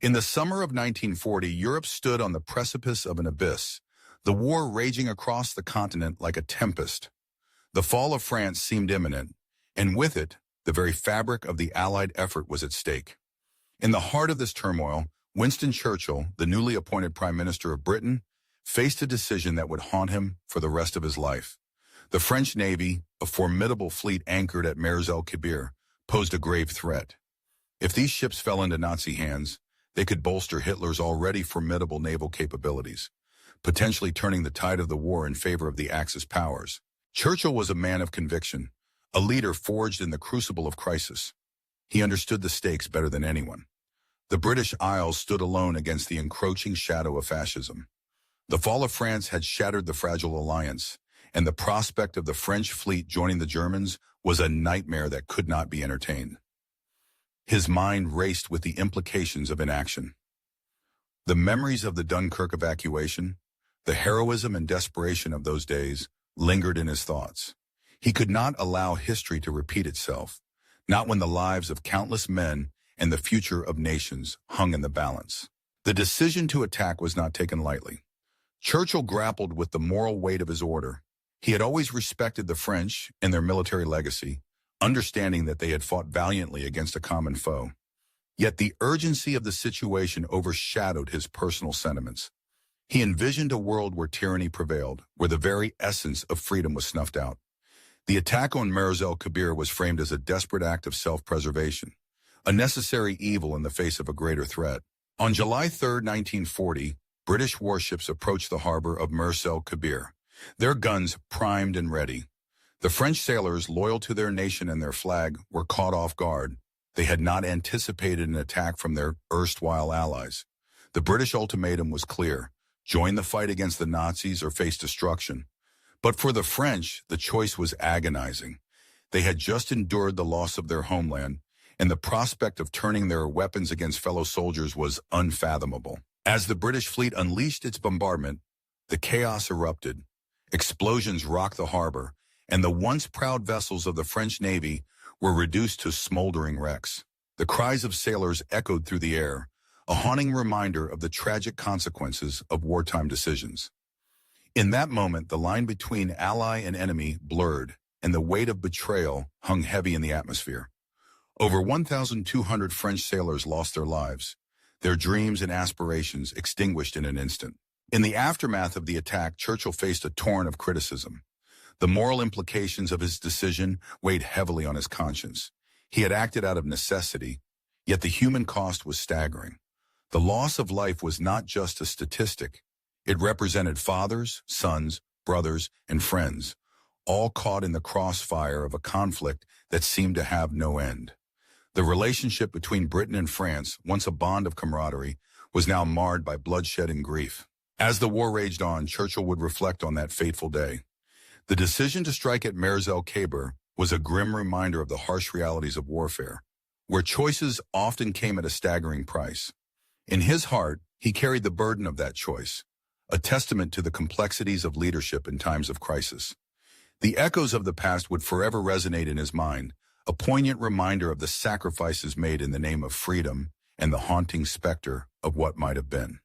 In the summer of 1940, Europe stood on the precipice of an abyss, the war raging across the continent like a tempest. The fall of France seemed imminent, and with it, the very fabric of the Allied effort was at stake. In the heart of this turmoil, Winston Churchill, the newly appointed Prime Minister of Britain, faced a decision that would haunt him for the rest of his life. The French Navy, a formidable fleet anchored at Mers-el-Kébir, posed a grave threat. If these ships fell into Nazi hands, they could bolster Hitler's already formidable naval capabilities, potentially turning the tide of the war in favor of the Axis powers. Churchill was a man of conviction, a leader forged in the crucible of crisis. He understood the stakes better than anyone. The British Isles stood alone against the encroaching shadow of fascism. The fall of France had shattered the fragile alliance, and the prospect of the French fleet joining the Germans was a nightmare that could not be entertained. His mind raced with the implications of inaction. The memories of the Dunkirk evacuation, the heroism and desperation of those days, lingered in his thoughts. He could not allow history to repeat itself, not when the lives of countless men and the future of nations hung in the balance. The decision to attack was not taken lightly. Churchill grappled with the moral weight of his order. He had always respected the French and their military legacy, understanding that they had fought valiantly against a common foe. Yet the urgency of the situation overshadowed his personal sentiments. He envisioned a world where tyranny prevailed, where the very essence of freedom was snuffed out. The attack on Mers-el-Kébir was framed as a desperate act of self-preservation, a necessary evil in the face of a greater threat. On July 3, 1940, British warships approached the harbor of Mers-el-Kébir, their guns primed and ready. The French sailors, loyal to their nation and their flag, were caught off guard. They had not anticipated an attack from their erstwhile allies. The British ultimatum was clear: join the fight against the Nazis or face destruction. But for the French, the choice was agonizing. They had just endured the loss of their homeland, and the prospect of turning their weapons against fellow soldiers was unfathomable. As the British fleet unleashed its bombardment, the chaos erupted. Explosions rocked the harbor, and the once proud vessels of the French Navy were reduced to smoldering wrecks. The cries of sailors echoed through the air, a haunting reminder of the tragic consequences of wartime decisions. In that moment, the line between ally and enemy blurred, and the weight of betrayal hung heavy in the atmosphere. Over 1,200 French sailors lost their lives, their dreams and aspirations extinguished in an instant. In the aftermath of the attack, Churchill faced a torrent of criticism. The moral implications of his decision weighed heavily on his conscience. He had acted out of necessity, yet the human cost was staggering. The loss of life was not just a statistic. It represented fathers, sons, brothers, and friends, all caught in the crossfire of a conflict that seemed to have no end. The relationship between Britain and France, once a bond of camaraderie, was now marred by bloodshed and grief. As the war raged on, Churchill would reflect on that fateful day. The decision to strike at Mers-el-Kébir was a grim reminder of the harsh realities of warfare, where choices often came at a staggering price. In his heart, he carried the burden of that choice, a testament to the complexities of leadership in times of crisis. The echoes of the past would forever resonate in his mind, a poignant reminder of the sacrifices made in the name of freedom and the haunting specter of what might have been.